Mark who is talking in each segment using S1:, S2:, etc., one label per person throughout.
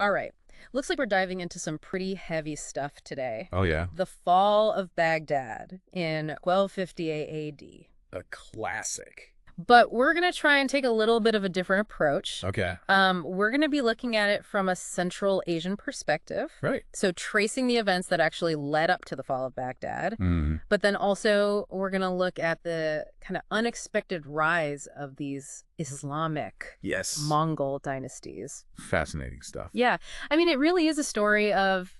S1: All right. Looks like we're diving into some pretty heavy stuff today.
S2: Oh, yeah.
S1: The fall of Baghdad in 1250 AD.
S2: A classic.
S1: But we're going to try and take a little bit of a different approach.
S2: Okay.
S1: We're going to be looking at it from a Central Asian perspective.
S2: Right.
S1: So tracing the events that actually led up to the fall of Baghdad.
S2: Mm.
S1: But then also we're going to look at the kind of unexpected rise of these Islamic
S2: Yes.
S1: Mongol dynasties.
S2: Fascinating stuff.
S1: Yeah. I mean, it really is a story of,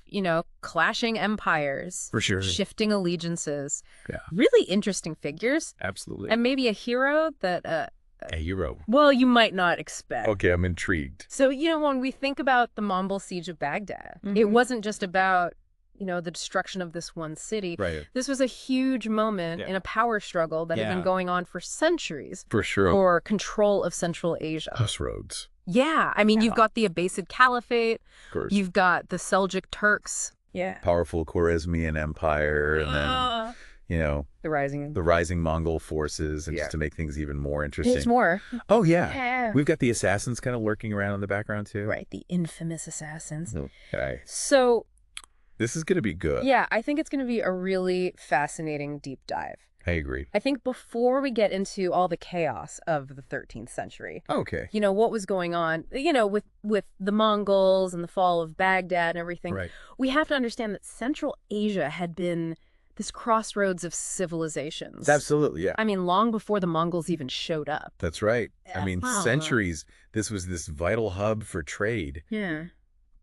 S1: clashing empires.
S2: For sure.
S1: Shifting allegiances.
S2: Yeah.
S1: Really interesting figures.
S2: Absolutely.
S1: And maybe a hero that,
S2: A hero.
S1: well, you might not expect.
S2: Okay, I'm intrigued.
S1: So, when we think about the Mongol siege of Baghdad, it wasn't just about, the destruction of this one city.
S2: Right.
S1: This was a huge moment in a power struggle that had been going on for centuries.
S2: For sure.
S1: For control of Central Asia.
S2: Crossroads.
S1: Yeah. I mean, you've got the Abbasid Caliphate.
S2: Of course.
S1: You've got the Seljuk Turks. Yeah.
S2: Powerful Khwarezmian Empire, and then,
S1: The rising.
S2: the rising Mongol forces, and just to make things even more interesting.
S1: There's more.
S2: Oh, yeah.
S1: Yeah.
S2: We've got the assassins kind of lurking around in the background, too.
S1: Right. The infamous assassins.
S2: Okay.
S1: So,
S2: This is going to be good.
S1: yeah, I think it's going to be a really fascinating deep dive.
S2: I agree.
S1: I think before we get into all the chaos of the 13th century,
S2: Okay.
S1: what was going on, with the Mongols and the fall of Baghdad and everything,
S2: Right.
S1: we have to understand that Central Asia had been this crossroads of civilizations.
S2: Absolutely, yeah.
S1: I mean, long before the Mongols even showed up.
S2: That's right. I mean,
S1: Wow.
S2: centuries, this was this vital hub for trade,
S1: Yeah.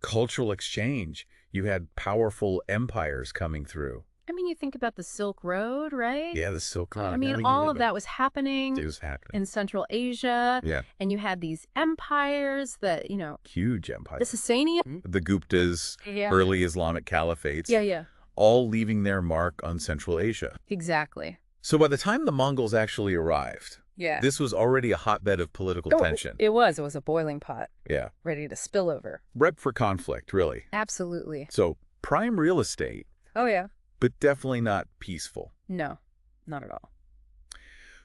S2: cultural exchange. You had powerful empires coming through.
S1: I mean, you think about the Silk Road, right?
S2: Yeah, the Silk Road.
S1: I mean, all of that was happening
S2: It was happening.
S1: in Central Asia.
S2: Yeah.
S1: And you had these empires that,
S2: Huge
S1: the
S2: empires.
S1: Sasanian.
S2: The Guptas,
S1: Yeah.
S2: early Islamic caliphates,
S1: Yeah.
S2: all leaving their mark on Central Asia.
S1: Exactly.
S2: So by the time the Mongols actually arrived,
S1: Yeah.
S2: this was already a hotbed of political tension.
S1: It was a boiling pot,
S2: Yeah.
S1: ready to spill over.
S2: Ripe for conflict, really.
S1: Absolutely.
S2: So prime real estate,
S1: Oh, yeah.
S2: but definitely not peaceful.
S1: No, not at all.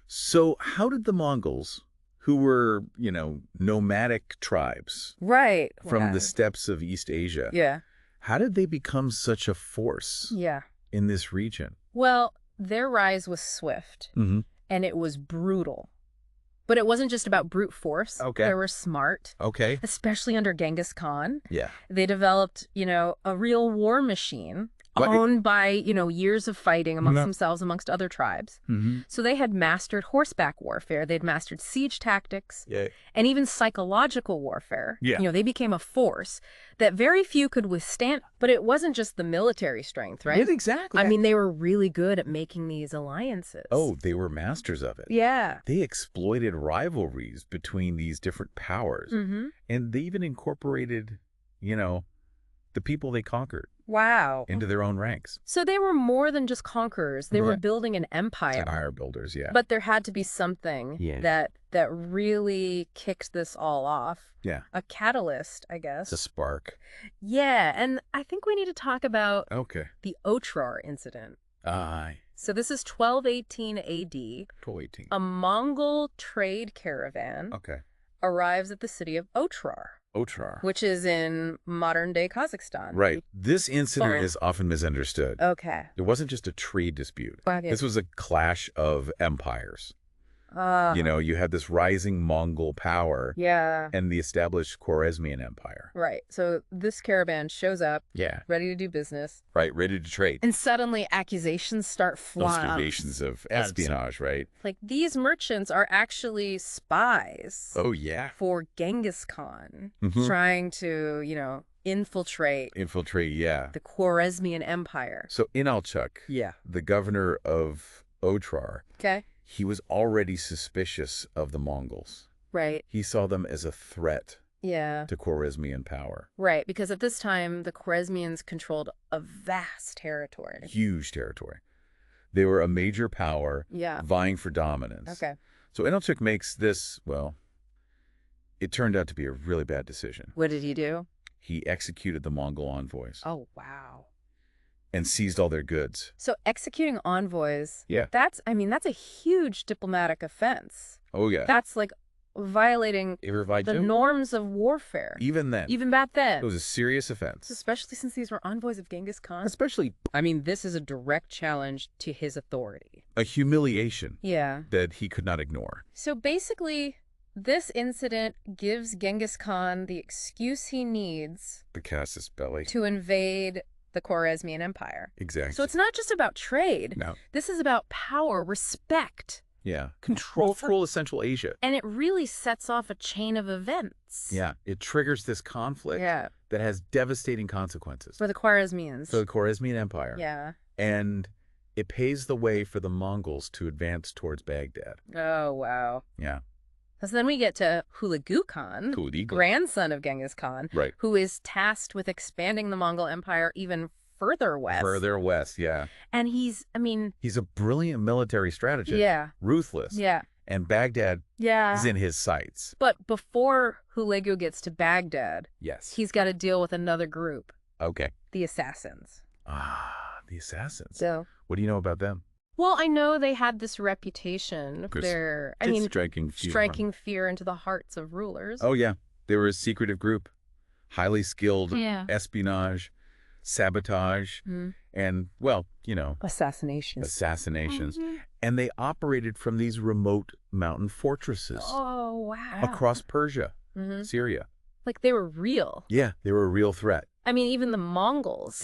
S2: So how did the Mongols, who were, nomadic tribes
S1: Right.
S2: from the steppes of East Asia,
S1: Yeah.
S2: how did they become such a force
S1: Yeah.
S2: in this region?
S1: Well, their rise was swift,
S2: Mm-hmm.
S1: and it was brutal. But it wasn't just about brute force.
S2: Okay.
S1: They were smart,
S2: Okay.
S1: especially under Genghis Khan.
S2: Yeah.
S1: They developed, a real war machine
S2: What-
S1: owned by, years of fighting amongst
S2: No.
S1: themselves, amongst other tribes.
S2: Mm-hmm.
S1: So they had mastered horseback warfare. They'd mastered siege tactics.
S2: Yeah.
S1: And even psychological warfare.
S2: Yeah.
S1: They became a force that very few could withstand. But it wasn't just the military strength, right?
S2: Yeah, exactly.
S1: I mean, they were really good at making these alliances.
S2: Oh, they were masters of it.
S1: Yeah.
S2: They exploited rivalries between these different powers.
S1: Mm-hmm.
S2: And they even incorporated, the people they conquered
S1: Wow.
S2: into their own ranks.
S1: So they were more than just conquerors. They were
S2: Right.
S1: building an empire.
S2: Empire builders, yeah.
S1: But there had to be something
S2: Yeah.
S1: that really kicked this all off.
S2: Yeah.
S1: A catalyst, I guess.
S2: It's a spark.
S1: Yeah, and I think we need to talk about
S2: Okay.
S1: the Otrar incident.
S2: Aye.
S1: So this is 1218 AD.
S2: 1218.
S1: A Mongol trade caravan
S2: Okay.
S1: arrives at the city of Otrar,
S2: Otrar.
S1: which is in modern-day Kazakhstan.
S2: Right. This incident
S1: Oh.
S2: is often misunderstood.
S1: Okay.
S2: It wasn't just a trade dispute.
S1: Okay.
S2: This was a clash of empires.
S1: Uh,
S2: You had this rising Mongol power
S1: Yeah.
S2: and the established Khwarezmian Empire.
S1: Right. So this caravan shows up,
S2: Yeah.
S1: ready to do business,
S2: Right. Ready to trade.
S1: and suddenly accusations start flying.
S2: Observations of espionage, right?
S1: Like, these merchants are actually spies
S2: Oh, yeah.
S1: for Genghis Khan,
S2: Mhm.
S1: trying to, infiltrate
S2: Infiltrate, yeah.
S1: the Khwarezmian Empire.
S2: So Inalchuk,
S1: Yeah.
S2: the governor of Otrar,
S1: Okay.
S2: he was already suspicious of the Mongols.
S1: Right.
S2: He saw them as a threat
S1: Yeah.
S2: to Khwarezmian power.
S1: Right. Because at this time, the Khwarezmians controlled a vast territory.
S2: Huge territory. They were a major power
S1: Yeah.
S2: vying for dominance.
S1: Okay.
S2: So Inalchuk makes this, it turned out to be a really bad decision.
S1: What did he do?
S2: He executed the Mongol envoys
S1: Oh, wow.
S2: and seized all their goods.
S1: So executing envoys,
S2: Yeah.
S1: that's a huge diplomatic offense.
S2: Oh, yeah.
S1: That's like violating the norms of warfare.
S2: Even then.
S1: Even back then.
S2: It was a serious offense.
S1: Especially since these were envoys of Genghis Khan.
S2: Especially...
S1: I mean, this is a direct challenge to his authority.
S2: a humiliation.
S1: Yeah.
S2: That he could not ignore.
S1: So basically, this incident gives Genghis Khan the excuse he needs...
S2: the casus belli.
S1: ...to invade the Khwarezmian Empire.
S2: Exactly.
S1: So it's not just about trade.
S2: No.
S1: This is about power, respect.
S2: Yeah. Control Central Asia.
S1: And it really sets off a chain of events.
S2: Yeah. It triggers this conflict that has devastating consequences.
S1: For the Khwarezmians.
S2: For the Khwarezmian Empire.
S1: Yeah.
S2: And it paves the way for the Mongols to advance towards Baghdad.
S1: Oh, wow.
S2: Yeah.
S1: So then we get to Hulagu Khan, grandson of Genghis Khan, who is tasked with expanding the Mongol Empire even further west.
S2: Further west, yeah.
S1: And he's a
S2: brilliant military strategist.
S1: Yeah.
S2: Ruthless.
S1: Yeah.
S2: And Baghdad is in his sights.
S1: But before Hulagu gets to Baghdad, he's got to deal with another group.
S2: Okay.
S1: The Assassins.
S2: Ah, the Assassins.
S1: So,
S2: what do you know about them?
S1: Well, I know they had this reputation. They're, striking fear into the hearts of rulers.
S2: Oh, yeah. They were a secretive group. Highly skilled espionage, sabotage, and, well, you know. Assassinations. And they operated from these remote mountain fortresses.
S1: Oh, wow.
S2: Across Persia, Syria.
S1: Like they were real.
S2: Yeah, they were a real threat.
S1: I mean, even the Mongols.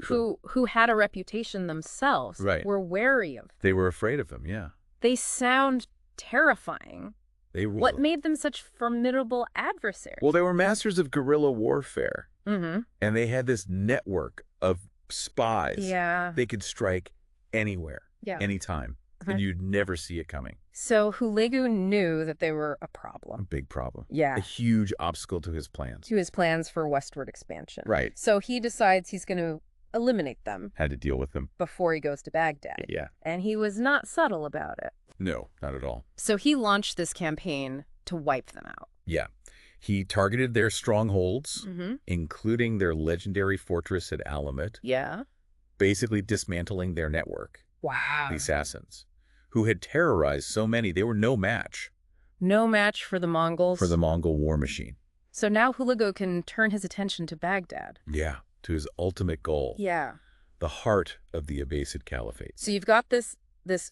S1: Who had a reputation themselves. Were wary of them.
S2: They were afraid of them, yeah.
S1: They sound terrifying. What made them such formidable adversaries?
S2: Well, they were masters of guerrilla warfare. And they had this network of spies.
S1: Yeah.
S2: They could strike anywhere, anytime. And you'd never see it coming.
S1: So Hulagu knew that they were a problem.
S2: A big problem.
S1: Yeah.
S2: A huge obstacle to his plans.
S1: To his plans for westward expansion.
S2: Right.
S1: So he decides he's going to eliminate them.
S2: Had to deal with them.
S1: Before he goes to Baghdad.
S2: Yeah.
S1: And he was not subtle about it.
S2: No, not at all.
S1: So he launched this campaign to wipe them out.
S2: Yeah. He targeted their strongholds, including their legendary fortress at Alamut.
S1: Yeah.
S2: Basically dismantling their network.
S1: Wow.
S2: The Assassins, who had terrorized so many, they were no match.
S1: No match for the Mongols?
S2: For the Mongol war machine.
S1: So now Hulagu can turn his attention to Baghdad.
S2: Yeah, to his ultimate goal.
S1: Yeah.
S2: The heart of the Abbasid Caliphate.
S1: So you've got this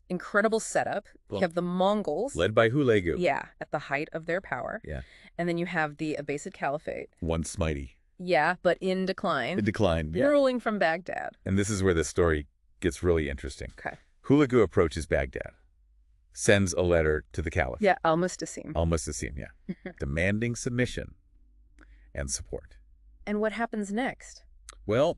S1: incredible setup. You have the Mongols.
S2: Led by Hulagu.
S1: Yeah, at the height of their power.
S2: Yeah.
S1: And then you have the Abbasid Caliphate.
S2: Once mighty.
S1: Yeah, but in decline.
S2: In decline, yeah.
S1: Ruling from Baghdad.
S2: And this is where the story gets really interesting.
S1: Okay.
S2: Hulagu approaches Baghdad, sends a letter to the Caliph.
S1: Yeah, Al-Mustasim.
S2: Al-Mustasim, yeah. Demanding submission and support.
S1: And what happens next?
S2: Well,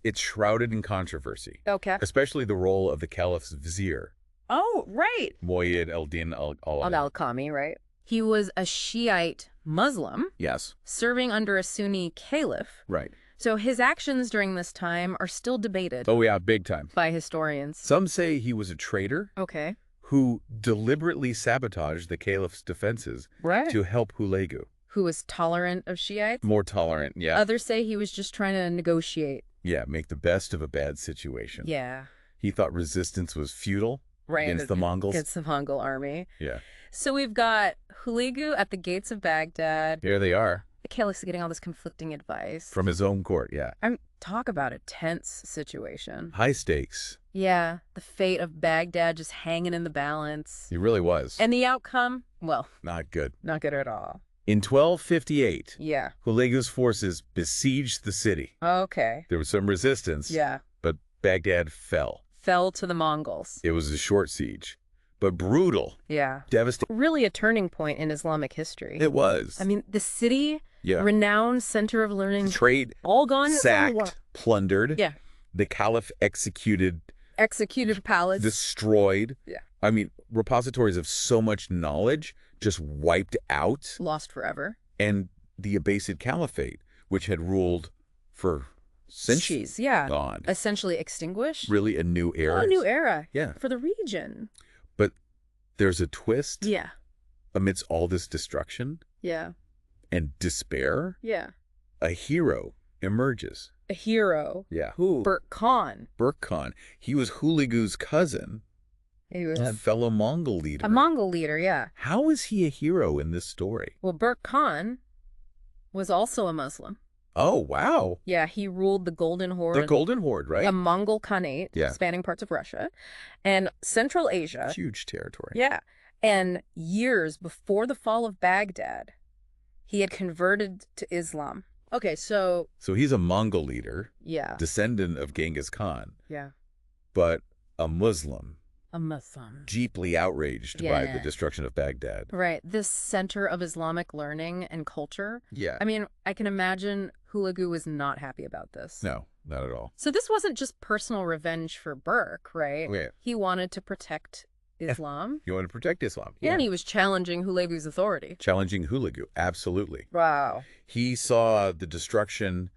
S2: it's shrouded in controversy.
S1: Okay.
S2: Especially the role of the Caliph's vizier.
S1: Oh, right.
S2: Muayyid al-Din
S1: al-Alqami, right? He was a Shiite Muslim.
S2: Yes.
S1: Serving under a Sunni caliph.
S2: Right.
S1: So his actions during this time are still debated.
S2: Oh, yeah, big time.
S1: By historians.
S2: Some say he was a traitor.
S1: Okay.
S2: Who deliberately sabotaged the caliph's defenses to help Hulagu.
S1: Who was tolerant of Shiites?
S2: More tolerant, yeah.
S1: Others say he was just trying to negotiate.
S2: Yeah, make the best of a bad situation.
S1: Yeah.
S2: He thought resistance was futile against the Mongols.
S1: Against the Mongol army.
S2: Yeah.
S1: So we've got Hulagu at the gates of Baghdad.
S2: Here they are.
S1: The caliph's getting all this conflicting advice.
S2: From his own court, yeah.
S1: Talk about a tense situation.
S2: High stakes.
S1: Yeah, the fate of Baghdad just hanging in the balance.
S2: It really was.
S1: And the outcome? Well,
S2: not good.
S1: Not good at all.
S2: In 1258,
S1: yeah,
S2: Hulagu's forces besieged the city.
S1: Okay.
S2: There was some resistance.
S1: Yeah.
S2: But Baghdad fell.
S1: Fell to the Mongols.
S2: It was a short siege, but brutal.
S1: Yeah.
S2: Devastating.
S1: Really a turning point in Islamic history.
S2: It was.
S1: I mean, the city, renowned center of learning.
S2: Trade.
S1: All gone.
S2: Sacked. Plundered.
S1: Yeah.
S2: The caliph executed
S1: palace.
S2: Destroyed.
S1: Yeah.
S2: I mean, repositories of so much knowledge just wiped out.
S1: Lost forever.
S2: And the Abbasid Caliphate, which had ruled for centuries, gone.
S1: Essentially extinguished.
S2: Really a new era.
S1: Oh, a new era.
S2: Yeah.
S1: For the region.
S2: But there's a twist.
S1: Yeah.
S2: Amidst all this destruction.
S1: Yeah.
S2: And despair.
S1: Yeah.
S2: A hero emerges.
S1: A hero.
S2: Yeah. Who?
S1: Burq Khan.
S2: Burq Khan. He was Hulagu's cousin.
S1: He was
S2: a fellow Mongol leader.
S1: A Mongol leader, yeah.
S2: How is he a hero in this story?
S1: Well, Burke Khan was also a Muslim.
S2: Oh, wow.
S1: Yeah, he ruled the Golden Horde.
S2: The Golden Horde, right?
S1: A Mongol Khanate, spanning parts of Russia and Central Asia.
S2: Huge territory.
S1: Yeah. And years before the fall of Baghdad, he had converted to Islam. Okay, so
S2: he's a Mongol leader.
S1: Yeah.
S2: Descendant of Genghis Khan.
S1: Yeah.
S2: But a Muslim.
S1: A Muslim.
S2: Deeply outraged by the destruction of Baghdad.
S1: Right. This center of Islamic learning and culture.
S2: Yeah.
S1: I mean, I can imagine Hulagu was not happy about this.
S2: No, not at all.
S1: So this wasn't just personal revenge for Burke, right?
S2: Yeah.
S1: He wanted to protect Islam.
S2: He wanted to protect Islam.
S1: Yeah. And he was challenging Hulagu's authority.
S2: Challenging Hulagu, absolutely.
S1: Wow.
S2: He saw the destruction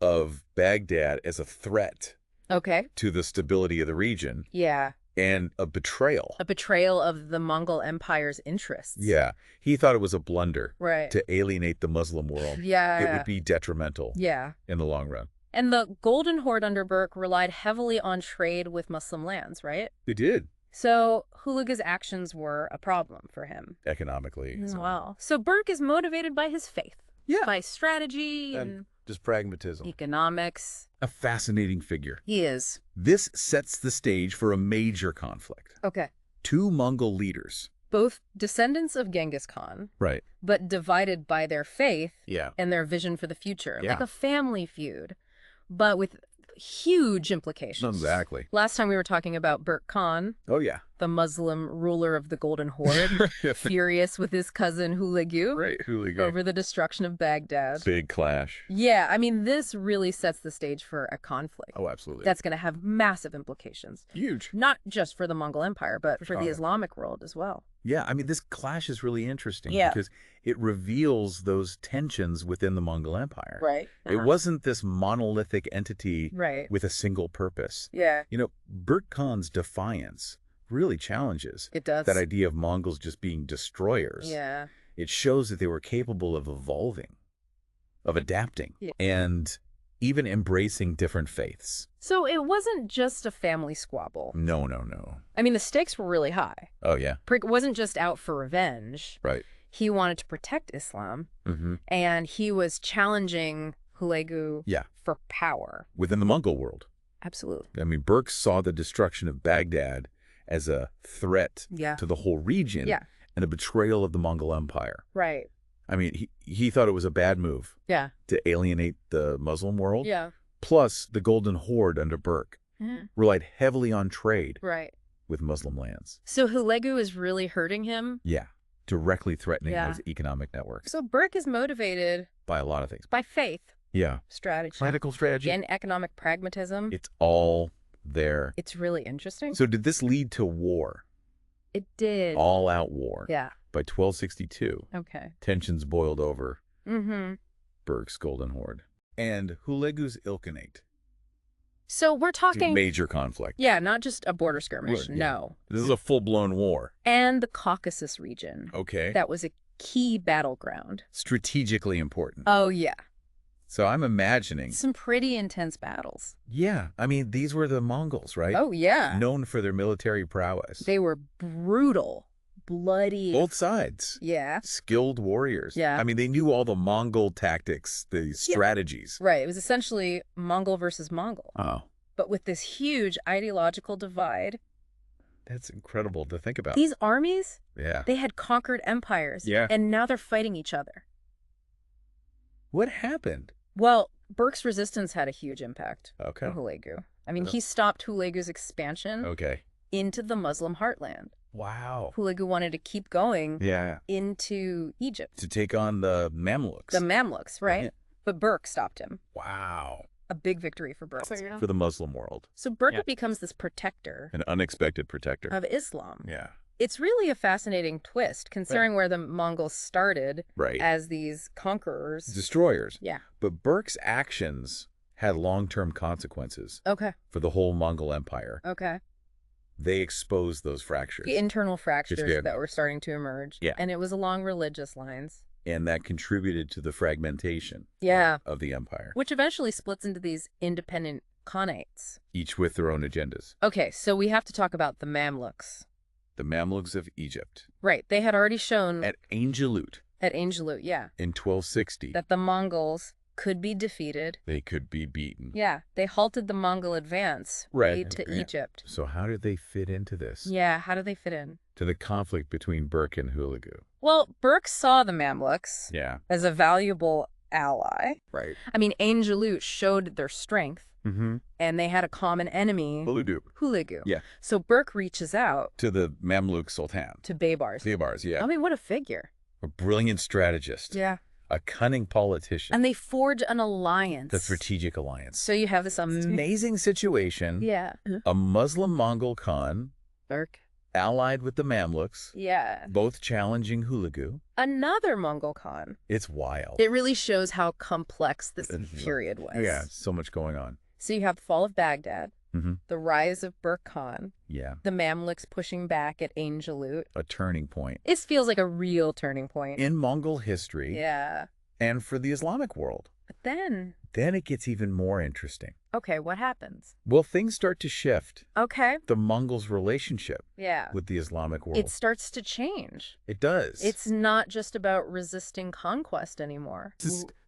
S2: of Baghdad as a threat to the stability of the region.
S1: Yeah.
S2: And a betrayal.
S1: A betrayal of the Mongol Empire's interests.
S2: Yeah. He thought it was a blunder
S1: to
S2: alienate the Muslim world.
S1: Yeah.
S2: It would be detrimental in the long run.
S1: And the Golden Horde under Burke relied heavily on trade with Muslim lands, right?
S2: They did.
S1: So Hulagu's actions were a problem for him.
S2: Economically.
S1: Wow. So Burke is motivated by his faith.
S2: Yeah.
S1: By strategy and
S2: just pragmatism.
S1: Economics.
S2: A fascinating figure.
S1: He is.
S2: This sets the stage for a major conflict.
S1: Okay.
S2: Two Mongol leaders.
S1: Both descendants of Genghis Khan.
S2: Right.
S1: But divided by their faith
S2: Yeah.
S1: and their vision for the future.
S2: Yeah.
S1: Like a family feud, but with huge implications.
S2: Exactly.
S1: Last time we were talking about Burke Khan.
S2: Oh, yeah.
S1: The Muslim ruler of the Golden Horde, furious with his cousin Hulagu.
S2: Right, Hulagu.
S1: Over the destruction of Baghdad.
S2: Big clash.
S1: Yeah, I mean, this really sets the stage for a conflict.
S2: Oh, absolutely.
S1: That's going to have massive implications.
S2: Huge.
S1: Not just for the Mongol Empire, but for the Islamic world as well.
S2: Yeah, I mean, this clash is really interesting because it reveals those tensions within the Mongol Empire.
S1: Right.
S2: It wasn't this monolithic entity
S1: with
S2: a single purpose.
S1: Yeah.
S2: You know, Burke Khan's defiance really challenges that idea of Mongols just being destroyers.
S1: Yeah.
S2: It shows that they were capable of evolving, of adapting, and even embracing different faiths.
S1: So it wasn't just a family squabble.
S2: No, no, no.
S1: I mean, the stakes were really high.
S2: Oh, yeah.
S1: Burke wasn't just out for revenge.
S2: Right.
S1: He wanted to protect Islam, and he was challenging Hulagu for power.
S2: Within the Mongol world.
S1: Absolutely.
S2: I mean, Burke saw the destruction of Baghdad as a threat to the whole region and a betrayal of the Mongol Empire.
S1: Right.
S2: I mean, he thought it was a bad move to alienate the Muslim world.
S1: Yeah.
S2: Plus, the Golden Horde under Burke relied heavily on trade with Muslim lands.
S1: So Hulagu is really hurting him?
S2: Yeah. Directly threatening those economic networks.
S1: So Burke is motivated
S2: by a lot of things.
S1: By faith.
S2: Yeah.
S1: Strategy.
S2: Political strategy.
S1: And economic pragmatism.
S2: It's all there.
S1: It's really interesting.
S2: So did this lead to war?
S1: It did.
S2: All-out war.
S1: Yeah.
S2: By 1262.
S1: Okay.
S2: Tensions boiled over Burke's Golden Horde. And Hulagu's Ilkhanate.
S1: So we're talking...
S2: major conflict.
S1: Yeah, not just a border skirmish. No.
S2: This is a full-blown war.
S1: And the Caucasus region.
S2: Okay.
S1: That was a key battleground.
S2: Strategically important.
S1: Oh, yeah.
S2: So I'm imagining...
S1: some pretty intense battles.
S2: Yeah. I mean, these were the Mongols, right?
S1: Oh, yeah.
S2: Known for their military prowess.
S1: They were brutal, bloody.
S2: Both sides.
S1: Yeah.
S2: Skilled warriors.
S1: Yeah.
S2: I mean, they knew all the Mongol tactics, the strategies.
S1: Right. It was essentially Mongol versus Mongol.
S2: Oh.
S1: But with this huge ideological divide.
S2: That's incredible to think about.
S1: These armies,
S2: they
S1: had conquered empires.
S2: Yeah.
S1: And now they're fighting each other.
S2: What happened?
S1: Well, Burke's resistance had a huge impact on
S2: Hulagu.
S1: I mean, he stopped Hulagu's expansion into the Muslim heartland.
S2: Wow.
S1: Hulagu wanted to keep going into Egypt.
S2: To take on the Mamluks.
S1: The Mamluks, right? Yeah. But Burke stopped him.
S2: Wow.
S1: A big victory for Burke.
S2: For the Muslim world.
S1: So Burke becomes this protector.
S2: An unexpected protector.
S1: Of Islam.
S2: Yeah.
S1: It's really a fascinating twist, considering where the Mongols started as these conquerors.
S2: Destroyers.
S1: Yeah.
S2: But Burke's actions had long-term consequences. For the whole Mongol Empire. They exposed those fractures.
S1: The internal fractures that were starting to emerge.
S2: Yeah.
S1: And it was along religious lines.
S2: And that contributed to the fragmentation of the empire.
S1: Which eventually splits into these independent Khanates.
S2: Each with their own agendas.
S1: Okay, so we have to talk about the Mamluks.
S2: The Mamluks of Egypt.
S1: Right. They had already shown
S2: At Angelut.
S1: At Angelut, yeah.
S2: In 1260.
S1: That the Mongols could be defeated.
S2: They could be beaten.
S1: Yeah. They halted the Mongol advance to Egypt.
S2: So how did they fit into this?
S1: Yeah, how do they fit in?
S2: To the conflict between Berke and Hulagu.
S1: Well, Berke saw the Mamluks as a valuable ally.
S2: Right.
S1: I mean, Angelut showed their strength. And they had a common enemy. Hulagu.
S2: Yeah.
S1: So Berke reaches out.
S2: To the Mamluk Sultan.
S1: To Baybars.
S2: Baybars, yeah.
S1: I mean, what a figure.
S2: A brilliant strategist.
S1: Yeah.
S2: A cunning politician.
S1: And they forge an alliance.
S2: The strategic alliance.
S1: So you have this
S2: amazing situation.
S1: Yeah.
S2: A Muslim Mongol Khan.
S1: Berke.
S2: Allied with the Mamluks.
S1: Yeah.
S2: Both challenging Hulagu.
S1: Another Mongol Khan.
S2: It's wild.
S1: It really shows how complex this period was.
S2: Yeah, so much going on.
S1: So you have the fall of Baghdad, the rise of Berke Khan, the Mamluks pushing back at Angelut.
S2: A turning point.
S1: It feels like a real turning point.
S2: In Mongol history.
S1: Yeah.
S2: And for the Islamic world.
S1: But then
S2: it gets even more interesting.
S1: Okay, what happens?
S2: Well, things start to shift.
S1: Okay.
S2: The Mongols' relationship with the Islamic world.
S1: It starts to change.
S2: It does.
S1: It's not just about resisting conquest anymore.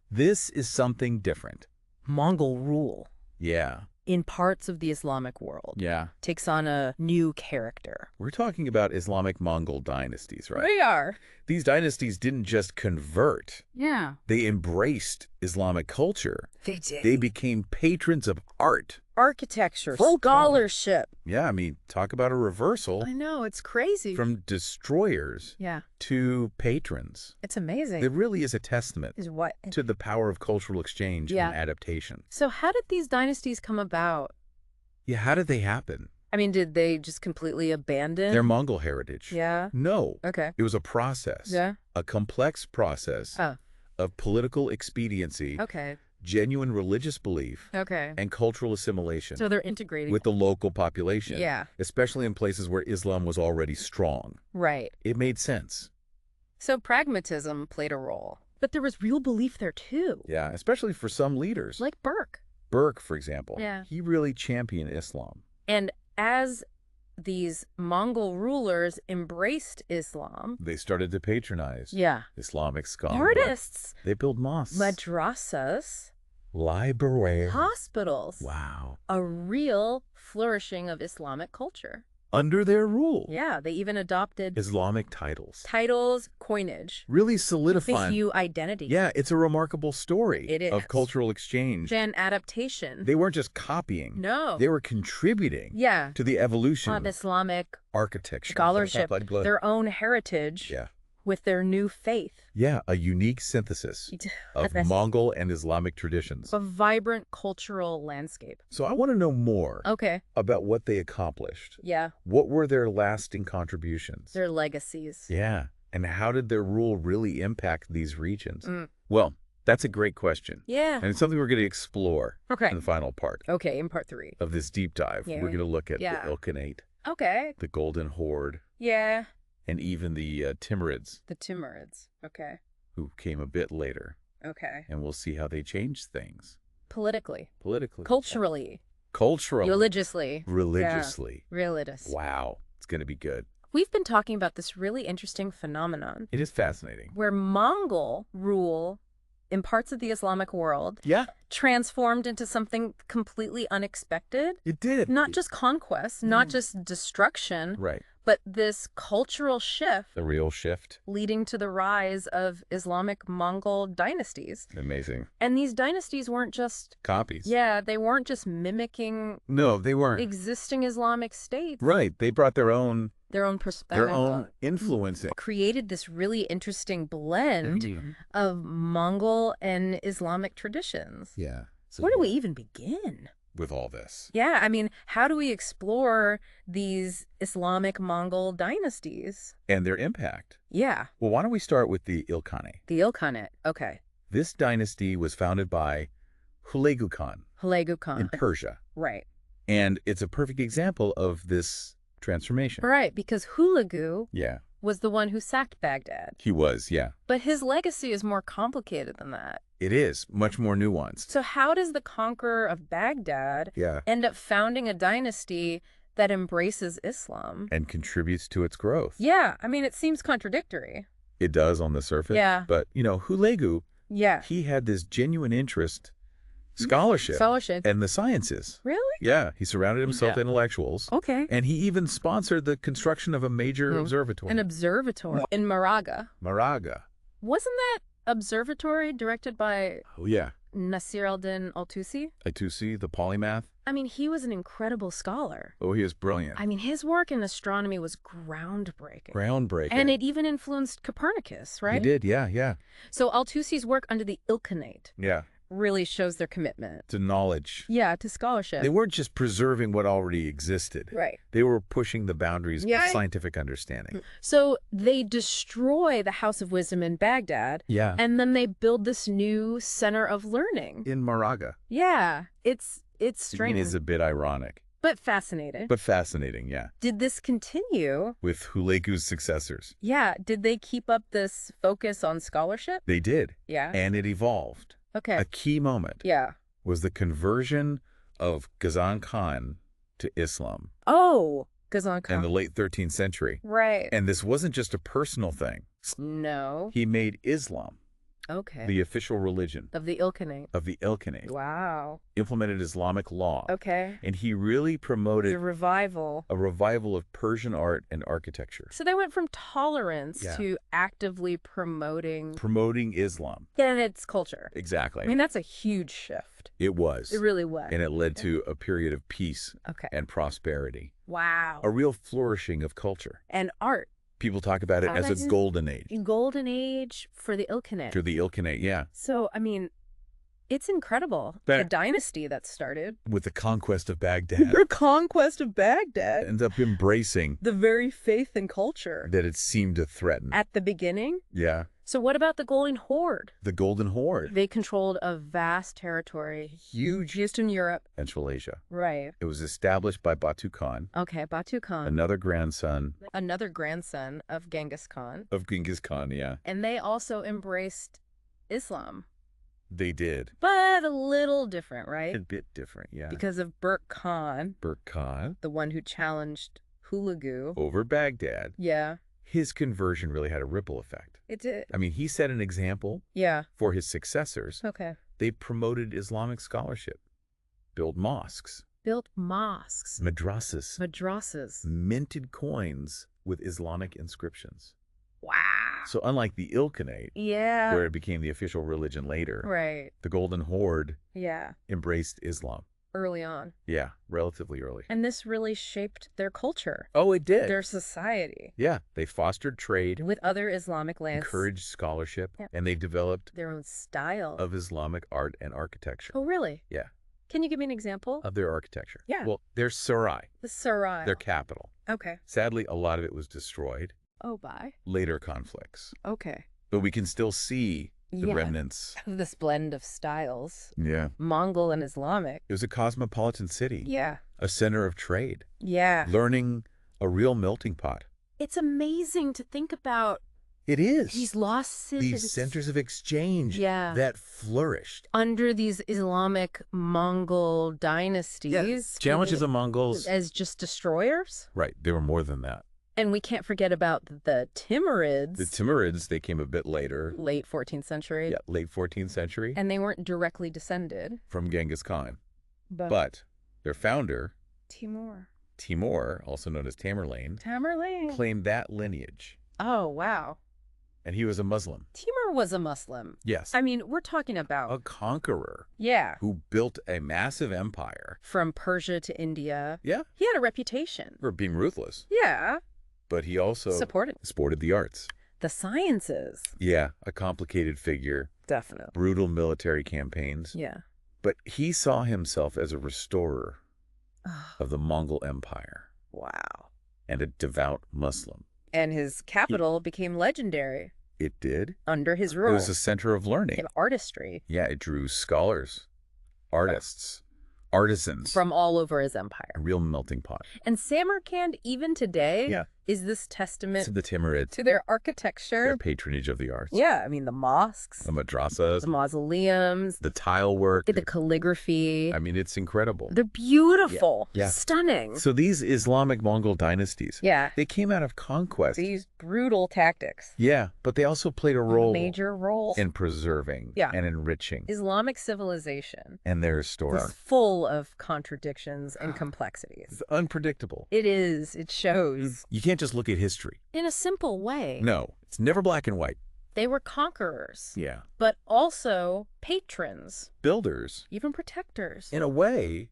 S2: This is something different.
S1: Mongol rule.
S2: Yeah.
S1: In parts of the Islamic world.
S2: Yeah.
S1: Takes on a new character.
S2: We're talking about Islamic Mongol dynasties, right?
S1: We are.
S2: These dynasties didn't just convert.
S1: Yeah.
S2: They embraced Islamic culture.
S1: They did.
S2: They became patrons of art.
S1: Architecture, scholarship.
S2: Yeah, I mean, talk about a reversal.
S1: I know, it's crazy.
S2: From destroyers to patrons.
S1: It's amazing.
S2: It really is a testament to the power of cultural exchange and adaptation.
S1: So how did these dynasties come about?
S2: Yeah, how did they happen?
S1: I mean, did they just completely abandon
S2: their Mongol heritage?
S1: Yeah.
S2: No.
S1: Okay.
S2: It was a process.
S1: Yeah.
S2: A complex process of political expediency.
S1: Okay.
S2: Genuine religious belief, and cultural assimilation.
S1: So they're integrating
S2: with the local population,
S1: yeah,
S2: especially in places where Islam was already strong.
S1: Right.
S2: It made sense.
S1: So pragmatism played a role, but there was real belief there too.
S2: Yeah, especially for some leaders.
S1: Like Berke.
S2: Berke, for example.
S1: Yeah.
S2: He really championed Islam.
S1: And as these Mongol rulers embraced Islam,
S2: they started to patronize Islamic scholars.
S1: Artists.
S2: They built mosques.
S1: Madrasas.
S2: Libraries.
S1: Hospitals.
S2: Wow.
S1: A real flourishing of Islamic culture.
S2: Under their rule.
S1: Yeah, they even adopted
S2: Islamic titles.
S1: Coinage.
S2: Really solidifying.
S1: The Hugh identity.
S2: Yeah, it's a remarkable story
S1: of
S2: cultural exchange.
S1: And adaptation.
S2: They weren't just copying.
S1: No.
S2: They were contributing to the evolution
S1: of Islamic
S2: architecture.
S1: Scholarship, their own heritage.
S2: Yeah.
S1: With their new faith.
S2: Yeah, a unique synthesis of Mongol and Islamic traditions.
S1: A vibrant cultural landscape.
S2: So I want to know more about what they accomplished.
S1: Yeah.
S2: What were their lasting contributions?
S1: Their legacies.
S2: Yeah. And how did their rule really impact these regions? Well, that's a great question.
S1: Yeah.
S2: And it's something we're going to explore in the final part.
S1: Okay, in part 3.
S2: Of this deep dive.
S1: Yeah.
S2: We're going to look at the Ilkhanate.
S1: Okay.
S2: The Golden Horde.
S1: Yeah.
S2: And even the Timurids.
S1: The Timurids, okay.
S2: Who came a bit later.
S1: Okay.
S2: And we'll see how they changed things.
S1: Politically.
S2: Culturally.
S1: Religiously.
S2: Yeah.
S1: Religious.
S2: Wow. It's going to be good.
S1: We've been talking about this really interesting phenomenon.
S2: It is fascinating.
S1: Where Mongol rule in parts of the Islamic world transformed into something completely unexpected.
S2: It did.
S1: Not just conquest, not just destruction.
S2: Right.
S1: But this cultural shift.
S2: The real shift.
S1: Leading to the rise of Islamic Mongol dynasties.
S2: Amazing.
S1: And these dynasties weren't just
S2: copies.
S1: Yeah, they weren't just mimicking.
S2: No, they weren't.
S1: Existing Islamic states.
S2: Right. They brought their own
S1: perspective.
S2: Their own influence.
S1: Created this really interesting blend of Mongol and Islamic traditions.
S2: Yeah.
S1: So where do we even begin?
S2: With all this.
S1: Yeah, I mean, how do we explore these Islamic Mongol dynasties?
S2: And their impact.
S1: Yeah.
S2: Well, why don't we start with the Ilkhanate?
S1: The Ilkhanate, okay.
S2: This dynasty was founded by Hulagu Khan. In Persia.
S1: Right.
S2: And it's a perfect example of this transformation.
S1: Right, because Hulagu was the one who sacked Baghdad.
S2: He was, yeah.
S1: But his legacy is more complicated than that.
S2: It is, much more nuanced.
S1: So how does the conqueror of Baghdad end up founding a dynasty that embraces Islam.
S2: And contributes to its growth.
S1: Yeah, I mean, it seems contradictory.
S2: It does on the surface.
S1: Yeah.
S2: But, Hulegu, he had this genuine interest, scholarship, and the sciences.
S1: Really?
S2: Yeah, he surrounded himself with intellectuals.
S1: Okay.
S2: And he even sponsored the construction of a major observatory.
S1: An observatory in Moraga.
S2: Moraga.
S1: Wasn't that observatory directed by Nasir al-Din al-Tusi?
S2: Al-Tusi, the polymath.
S1: I mean, he was an incredible scholar.
S2: Oh, he was brilliant.
S1: I mean, his work in astronomy was groundbreaking.
S2: Groundbreaking.
S1: And it even influenced Copernicus, right?
S2: He did, yeah.
S1: So al-Tusi's work under the Ilkhanate really shows their commitment.
S2: To knowledge.
S1: Yeah, to scholarship.
S2: They weren't just preserving what already existed.
S1: Right.
S2: They were pushing the boundaries of scientific understanding.
S1: So they destroy the House of Wisdom in Baghdad.
S2: Yeah.
S1: And then they build this new center of learning.
S2: In Moraga.
S1: Yeah. It's strange.
S2: It is a bit ironic.
S1: But fascinating.
S2: But fascinating, yeah.
S1: Did this continue?
S2: With Hulegu's successors.
S1: Yeah. Did they keep up this focus on scholarship?
S2: They did.
S1: Yeah.
S2: And it evolved.
S1: Okay.
S2: A key moment was the conversion of Ghazan Khan to Islam.
S1: Oh, Ghazan Khan.
S2: In the late 13th century.
S1: Right.
S2: And this wasn't just a personal thing.
S1: No.
S2: He made Islam the official religion.
S1: Of the Ilkhanate.
S2: Wow. Implemented Islamic law.
S1: Okay.
S2: And he really promoted
S1: a revival
S2: of Persian art and architecture.
S1: So they went from tolerance to actively promoting
S2: Islam.
S1: And its culture.
S2: Exactly.
S1: I mean, that's a huge shift.
S2: It was.
S1: It really was.
S2: And it led to a period of peace and prosperity.
S1: Wow.
S2: A real flourishing of culture.
S1: And art.
S2: People talk about it as a golden age.
S1: Golden age for the Ilkhanate.
S2: For the Ilkhanate, yeah.
S1: So, I mean, it's incredible. The dynasty that started.
S2: With the conquest of Baghdad.
S1: The conquest of Baghdad.
S2: Ends up embracing.
S1: The very faith and culture.
S2: That it seemed to threaten.
S1: At the beginning?
S2: Yeah.
S1: So what about the Golden Horde?
S2: The Golden Horde.
S1: They controlled a vast territory.
S2: Huge.
S1: Eastern Europe.
S2: Central Asia.
S1: Right.
S2: It was established by Batu Khan.
S1: Okay, Batu Khan.
S2: Another grandson
S1: of Genghis Khan.
S2: Of Genghis Khan, yeah.
S1: And they also embraced Islam.
S2: They did.
S1: But a little different, right?
S2: A bit different, yeah.
S1: Because of Burq Khan.
S2: The
S1: one who challenged Hulegu.
S2: Over Baghdad.
S1: Yeah.
S2: His conversion really had a ripple effect.
S1: It did.
S2: I mean, he set an example for his successors.
S1: Okay.
S2: They promoted Islamic scholarship, built mosques. Madrasas. Minted coins with Islamic inscriptions.
S1: Wow.
S2: So unlike the Ilkhanate, where it became the official religion later, the Golden Horde embraced Islam.
S1: Early on.
S2: Yeah, relatively early.
S1: And this really shaped their culture.
S2: Oh, it did.
S1: Their society.
S2: Yeah, they fostered trade.
S1: With other Islamic lands.
S2: Encouraged scholarship. Yeah. And they developed
S1: their own style.
S2: Of Islamic art and architecture.
S1: Oh, really?
S2: Yeah.
S1: Can you give me an example?
S2: Of their architecture?
S1: Yeah.
S2: Well, their Sarai.
S1: The Sarai.
S2: Their capital.
S1: Okay.
S2: Sadly, a lot of it was destroyed.
S1: Oh, by?
S2: Later conflicts.
S1: Okay.
S2: But we can still see the remnants.
S1: This blend of styles.
S2: Yeah.
S1: Mongol and Islamic.
S2: It was a cosmopolitan city.
S1: Yeah.
S2: A center of trade.
S1: Yeah.
S2: Learning, a real melting pot.
S1: It's amazing to think about.
S2: It is.
S1: These lost cities.
S2: These centers of exchange that flourished.
S1: Under these Islamic Mongol dynasties.
S2: Yeah. Challenges the Mongols.
S1: As just destroyers?
S2: Right. They were more than that.
S1: And we can't forget about the Timurids.
S2: The Timurids, they came a bit later.
S1: Late 14th century.
S2: Yeah, late 14th century.
S1: And they weren't directly descended.
S2: From Genghis Khan. But their founder, Timur, also known as Tamerlane, claimed that lineage.
S1: Oh, wow.
S2: And he was a Muslim.
S1: Timur was a Muslim.
S2: Yes.
S1: I mean, we're talking about...
S2: a conqueror.
S1: Yeah.
S2: Who built a massive empire.
S1: From Persia to India.
S2: Yeah.
S1: He had a reputation.
S2: For being ruthless.
S1: Yeah.
S2: But he also... Supported the arts.
S1: The sciences.
S2: Yeah. A complicated figure.
S1: Definitely.
S2: Brutal military campaigns.
S1: Yeah.
S2: But he saw himself as a restorer of the Mongol Empire.
S1: Wow.
S2: And a devout Muslim.
S1: And his capital became legendary.
S2: It did.
S1: Under his rule.
S2: It was a center of learning.
S1: And artistry.
S2: Yeah, it drew scholars, artists, artisans.
S1: From all over his empire.
S2: A real melting pot.
S1: And Samarkand, even today, is this testament
S2: to the Timurids,
S1: to their architecture,
S2: their patronage of the arts.
S1: Yeah, I mean, the mosques,
S2: the madrasas,
S1: the mausoleums,
S2: the tile work,
S1: the calligraphy.
S2: I mean, it's incredible.
S1: They're beautiful.
S2: Yeah.
S1: Stunning.
S2: So these Islamic Mongol dynasties, they came out of conquest.
S1: These brutal tactics.
S2: Yeah, but they also played a role.
S1: Major role.
S2: In preserving and enriching.
S1: Islamic civilization.
S2: And their story.
S1: Is full of contradictions and complexities.
S2: It's unpredictable.
S1: It is. It shows.
S2: You can't just look at history.
S1: In a simple way.
S2: No, it's never black and white.
S1: They were conquerors.
S2: Yeah.
S1: But also patrons.
S2: Builders.
S1: Even protectors.
S2: In a way,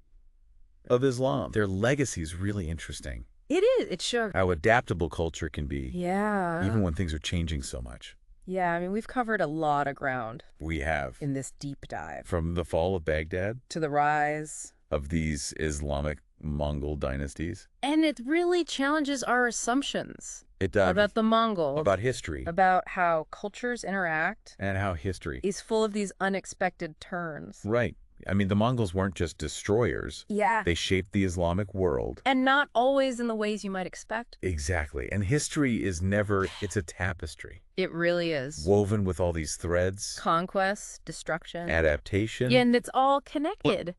S2: of Islam. Their legacy is really interesting.
S1: It is. It shows
S2: how adaptable culture can be.
S1: Yeah.
S2: Even when things are changing so much.
S1: Yeah, I mean, we've covered a lot of ground.
S2: We have.
S1: In this deep dive.
S2: From the fall of Baghdad.
S1: To the rise.
S2: Of these Islamic Mongol dynasties.
S1: And it really challenges our assumptions.
S2: It does.
S1: About the Mongols.
S2: About history.
S1: About how cultures interact.
S2: And how history
S1: is full of these unexpected turns.
S2: Right. I mean, the Mongols weren't just destroyers.
S1: Yeah.
S2: They shaped the Islamic world.
S1: And not always in the ways you might expect.
S2: Exactly. And history is never, it's a tapestry.
S1: It really is.
S2: Woven with all these threads.
S1: Conquest, destruction.
S2: Adaptation.
S1: Yeah, and it's all connected.